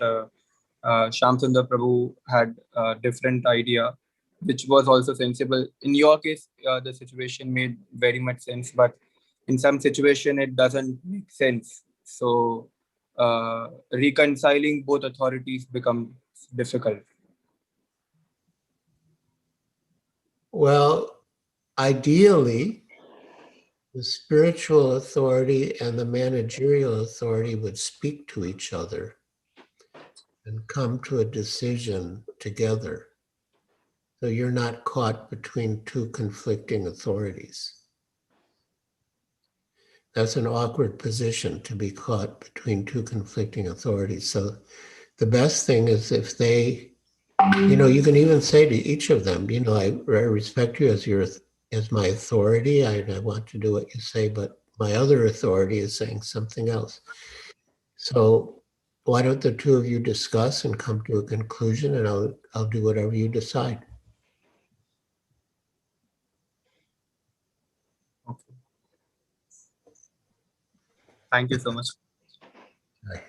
Shamsundar Prabhu had a different idea, which was also sensible. In your case, the situation made very much sense, but in some situation, it doesn't make sense. So reconciling both authorities becomes difficult. Well, ideally, the spiritual authority and the managerial authority would speak to each other and come to a decision together. So you're not caught between two conflicting authorities. That's an awkward position, to be caught between two conflicting authorities. So the best thing is if they, you know, you can even say to each of them, you know, I respect you as my authority. I want to do what you say, but my other authority is saying something else. So why don't the two of you discuss and come to a conclusion, and I'll do whatever you decide. Okay. Thank you so much. Right.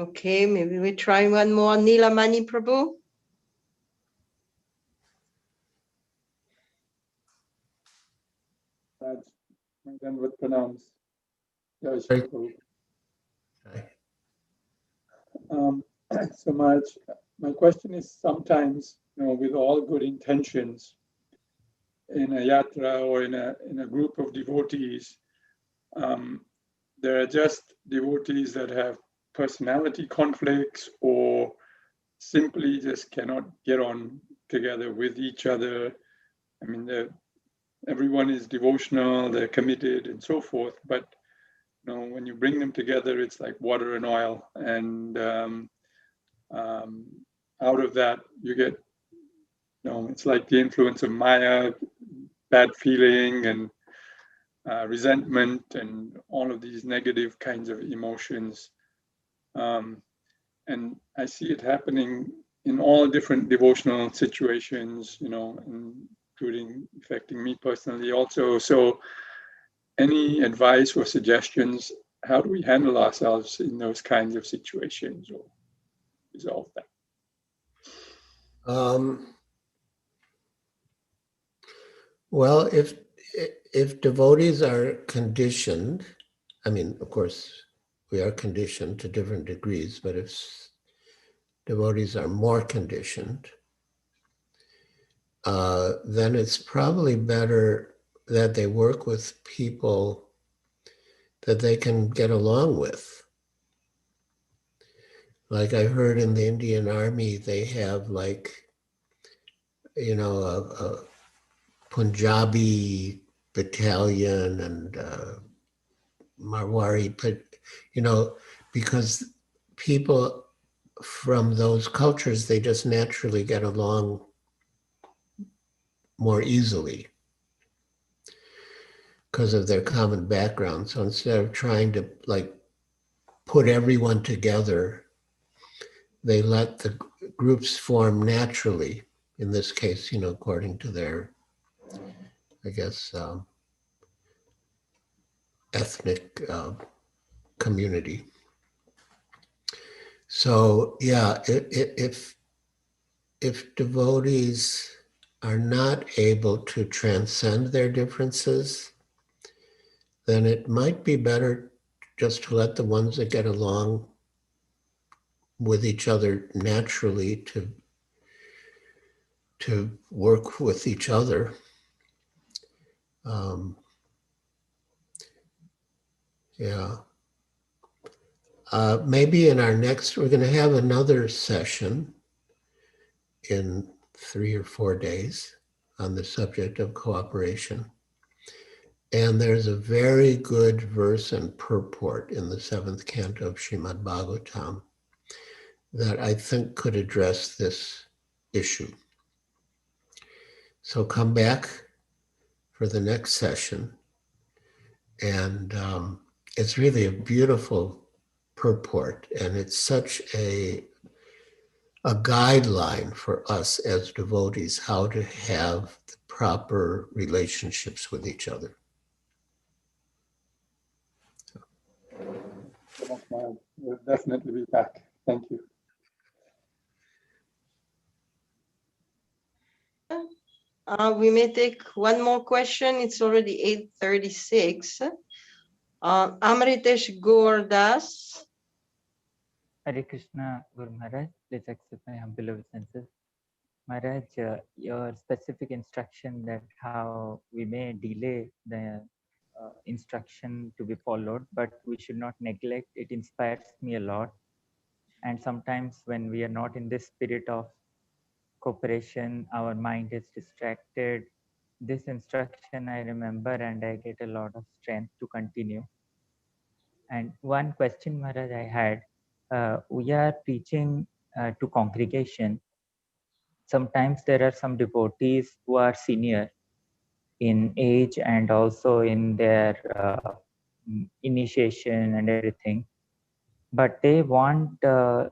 Okay, maybe we try one more. Nilamani Prabhu. Then would pronounce. Jai Shri Right. Prabhu. Right. So my question is, sometimes, you know, with all good intentions in a yatra or in a group of devotees, there are just devotees that have personality conflicts or simply just cannot get on together with each other. I mean, everyone is devotional, they're committed and so forth, but you know, when you bring them together, it's like water and oil, and out of that you get, you know, it's like the influence of Maya, bad feeling and resentment and all of these negative kinds of emotions. And I see it happening in all different devotional situations, you know, including affecting me personally also. So any advice or suggestions, how do we handle ourselves in those kinds of situations or resolve that? Well, if devotees are conditioned, I mean, of course, we are conditioned to different degrees, but if devotees are more conditioned, then it's probably better that they work with people that they can get along with. Like I heard in the Indian Army, they have like, you know, a Punjabi battalion and Marwari, but, you know, because people from those cultures, they just naturally get along more easily because of their common background. So instead of trying to like put everyone together, they let the groups form naturally. In this case, you know, according to their, I guess, ethnic community. So yeah, if devotees are not able to transcend their differences, then it might be better just to let the ones that get along with each other naturally to work with each other. Um, yeah. Maybe in our next, we're going to have another session in 3 or 4 days on the subject of cooperation. And there's a very good verse and purport in the 7th canto of Srimad Bhagavatam that I think could address this issue. So come back for the next session. And it's really a beautiful purport. And it's such a guideline for us as devotees how to have the proper relationships with each other. We'll definitely be back. Thank you. We may take one more question. It's already 8:36. Amritesh Gordas. Hare Krishna, Guru Maharaj, please accept my humble obeisances. Maharaj, your specific instruction that how we may delay the instruction to be followed, but we should not neglect, it inspires me a lot. And sometimes when we are not in this spirit of cooperation, our mind is distracted. This instruction I remember and I get a lot of strength to continue. And one question, Maharaj, I had, we are teaching to congregation. Sometimes there are some devotees who are senior in age and also in their initiation and everything, but they want a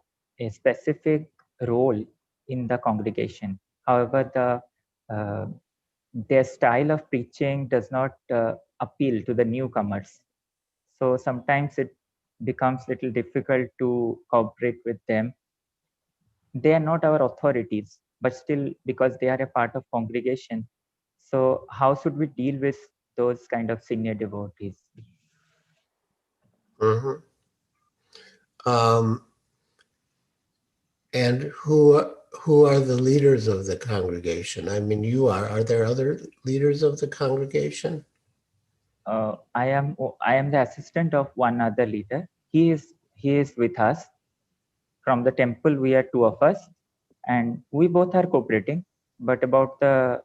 specific role in the congregation. However, their style of preaching does not appeal to the newcomers. So sometimes it becomes a little difficult to cooperate with them. They are not our authorities, but still, because they are a part of congregation. So how should we deal with those kind of senior devotees? Mm-hmm. And who are the leaders of the congregation? I mean, you are. Are there other leaders of the congregation? I am the assistant of one other leader. He is with us from the temple. We are 2 of us, and we both are cooperating. But about the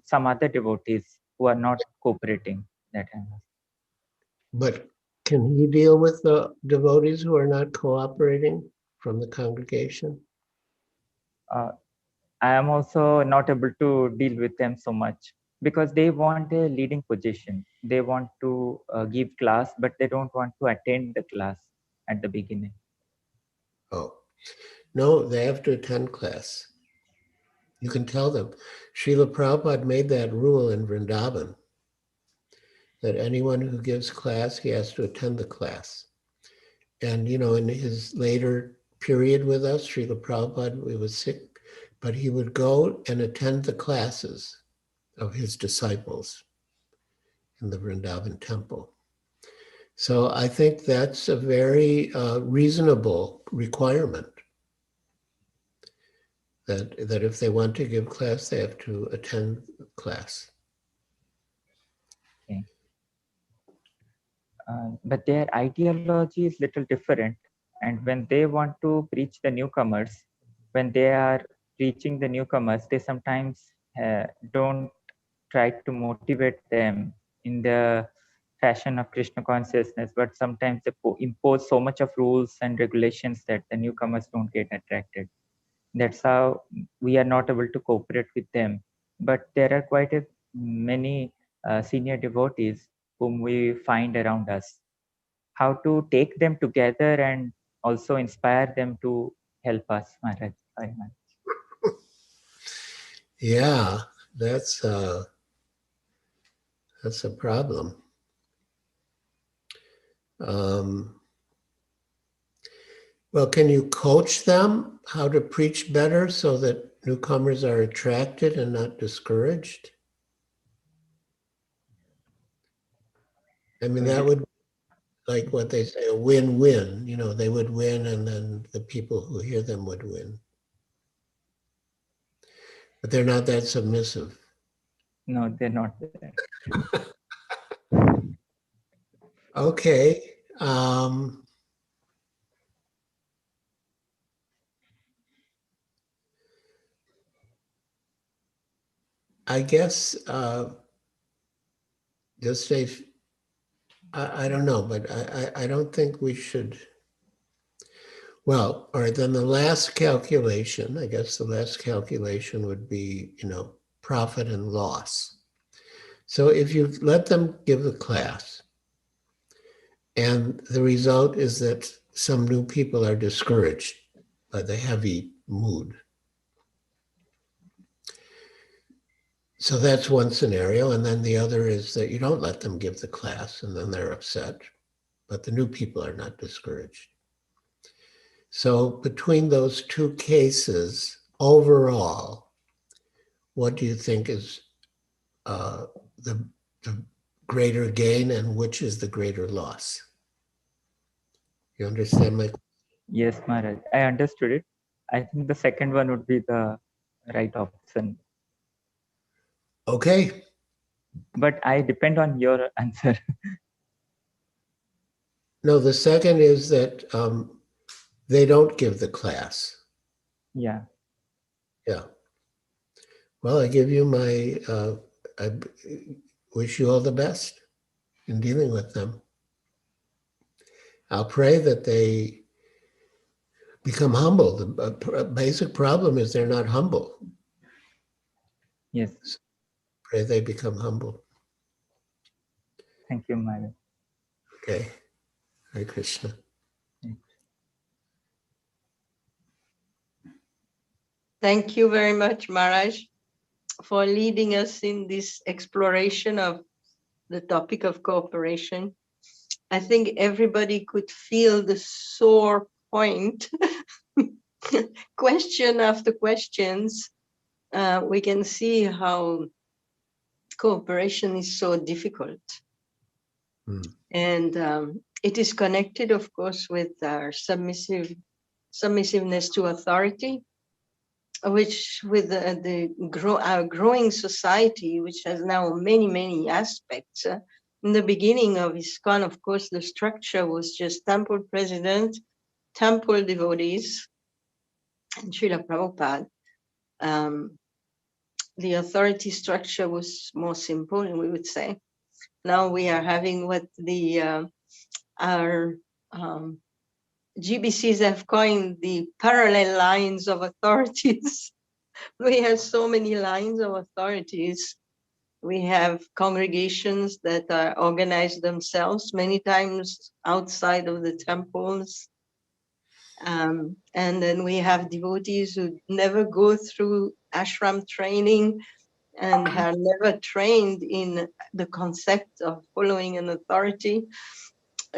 some other devotees who are not cooperating, that I am. But can he deal with the devotees who are not cooperating from the congregation? I am also not able to deal with them so much because they want a leading position. They want to give class, but they don't want to attend the class at the beginning. Oh, no, they have to attend class. You can tell them. Srila Prabhupada made that rule in Vrindavan, that anyone who gives class, he has to attend the class. And, you know, in his later period with us, Srila Prabhupada, we was sick, but he would go and attend the classes. of his disciples in the Vrindavan temple. So I think that's a very reasonable requirement, that if they want to give class, they have to attend class. Okay. But their ideology is little different. And when they want to preach the newcomers, when they are preaching the newcomers, they sometimes don't try to motivate them in the fashion of Krishna consciousness, but sometimes they impose so much of rules and regulations that the newcomers don't get attracted. That's how we are not able to cooperate with them. But there are quite many senior devotees whom we find around us. How to take them together and also inspire them to help us, Maharaj. Yeah, that's a problem. Well, can you coach them how to preach better so that newcomers are attracted and not discouraged? I mean, that would, like what they say, a win-win. You know, they would win and then the people who hear them would win. But they're not that submissive. No, they're not there. Okay. I guess just say, I don't know, but I don't think we should. Well, all right, then the last calculation, I guess the last calculation would be, you know, profit and loss. So if you let them give the class and the result is that some new people are discouraged by the heavy mood. So that's one scenario. And then the other is that you don't let them give the class and then they're upset, but the new people are not discouraged. So between those two cases, overall, what do you think is the greater gain and which is the greater loss? You understand my question? Yes, Maharaj. I understood it. I think the second one would be the right option. Okay. But I depend on your answer. No, the second is that they don't give the class. Yeah. Yeah. Well, I give you my, I wish you all the best in dealing with them. I'll pray that they become humble. The basic problem is they're not humble. Yes. So pray they become humble. Thank you, Maharaj. Okay. Hare Krishna. Thank you very much, Maharaj, for leading us in this exploration of the topic of cooperation. I think everybody could feel the sore point. Question after questions, we can see how cooperation is so difficult. And it is connected, of course, with our submissiveness to authority, which with our growing society, which has now many, many aspects. In the beginning of ISKCON, of course, the structure was just temple president, temple devotees, and Srila Prabhupada. The authority structure was more simple, and we would say. Now we are having what our GBCs have coined the parallel lines of authorities. We have so many lines of authorities. We have congregations that are organized themselves, many times outside of the temples. And then we have devotees who never go through ashram training and are never trained in the concept of following an authority.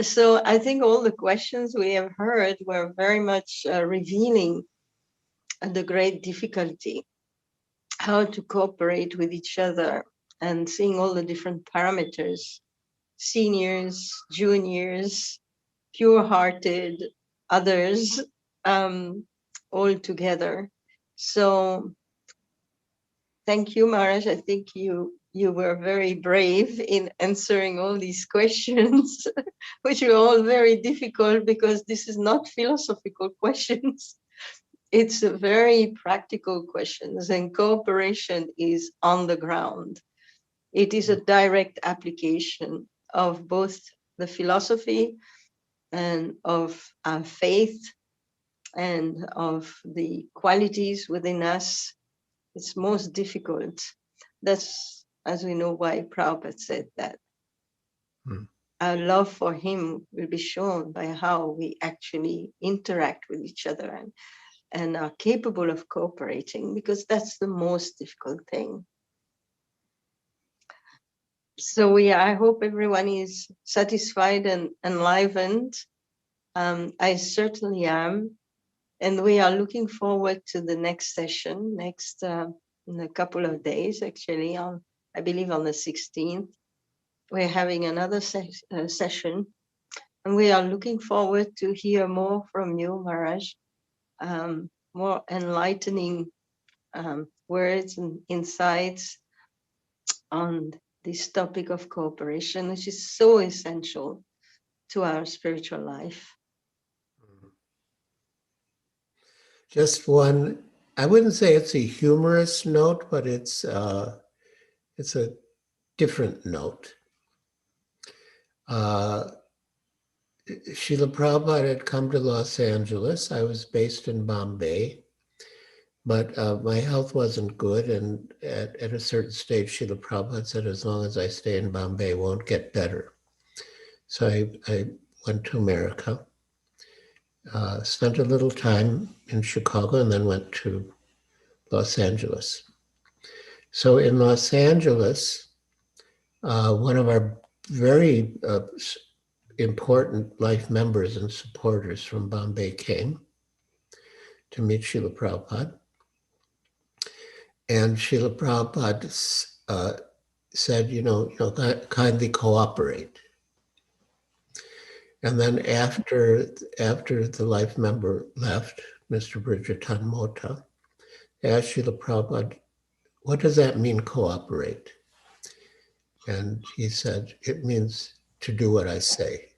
So I think all the questions we have heard were very much revealing the great difficulty how to cooperate with each other and seeing all the different parameters, seniors, juniors, pure-hearted, others, all together. So thank you, Maharaj. I think you were very brave in answering all these questions, which were all very difficult because this is not philosophical questions. It's a very practical questions, and cooperation is on the ground. It is a direct application of both the philosophy and of our faith and of the qualities within us. It's most difficult. That's, as we know, why Prabhupada said that. Our love for him will be shown by how we actually interact with each other and are capable of cooperating, because that's the most difficult thing. So I hope everyone is satisfied and enlivened. I certainly am. And we are looking forward to the next session, in a couple of days, actually, I believe on the 16th. We're having another session, and we are looking forward to hear more from you, Maharaj, more enlightening words and insights on this topic of cooperation, which is so essential to our spiritual life. Just one, I wouldn't say it's a humorous note, but it's a different note. Srila Prabhupada had come to Los Angeles. I was based in Bombay, but my health wasn't good. And at a certain stage, Srila Prabhupada said, as long as I stay in Bombay, it won't get better. So I went to America, spent a little time in Chicago, and then went to Los Angeles. So in Los Angeles, one of our very important life members and supporters from Bombay came to meet Srila Prabhupada. And Srila Prabhupada said, kindly cooperate. And then after the life member left, Mr. Bridgerton Mota, asked Srila Prabhupada, what does that mean, cooperate? And he said, it means to do what I say.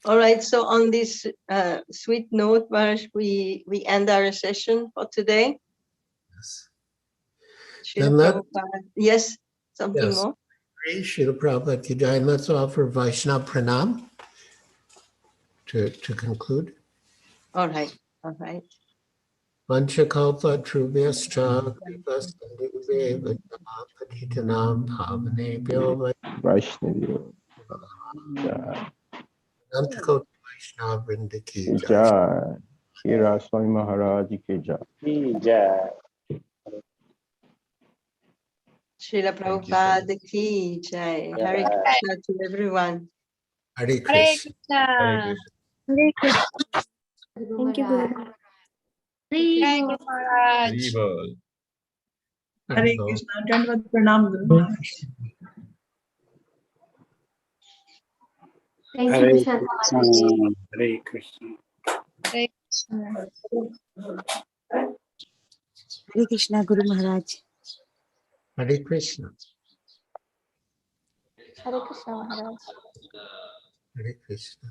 All right, so on this sweet note, Maharaj, we end our session for today. Yes. Yes, something more? Srila Prabhupada Ki Jai. And let's offer Vaishnava Pranam to conclude. All right, all right. Vanchakalpa Trubhyascha Kripasandhubheva Patitanam Pavanebhyo Vaishnavi. Antakota Vaishnava Vrinda Ki Jai. Jai. Giriraj Swami Maharaj Ki Jai. Jai. Srila Prabhupada Ki Jai. Hare Krishna to everyone. Hare Krishna. Hare Krishna. Hare Krishna. Thank you, Guru. Jai Guru Maharaj. Hari Bol. Hare Krishna. Dandavat Pranam, Guru Maharaj. Thank Hare you, Krishna. Krishna. Hare Krishna. Hare Krishna Guru Maharaj. Hare Krishna. Hare Krishna, Maharaj. Hare Krishna.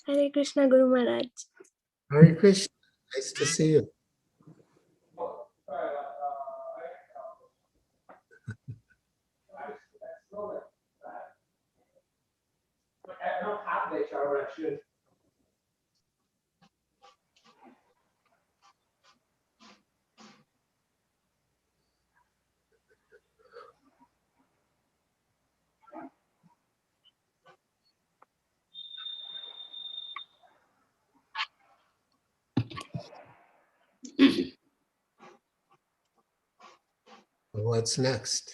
Hare Krishna, Guru Maharaj. Hare Krishna. Nice to see you. What's next?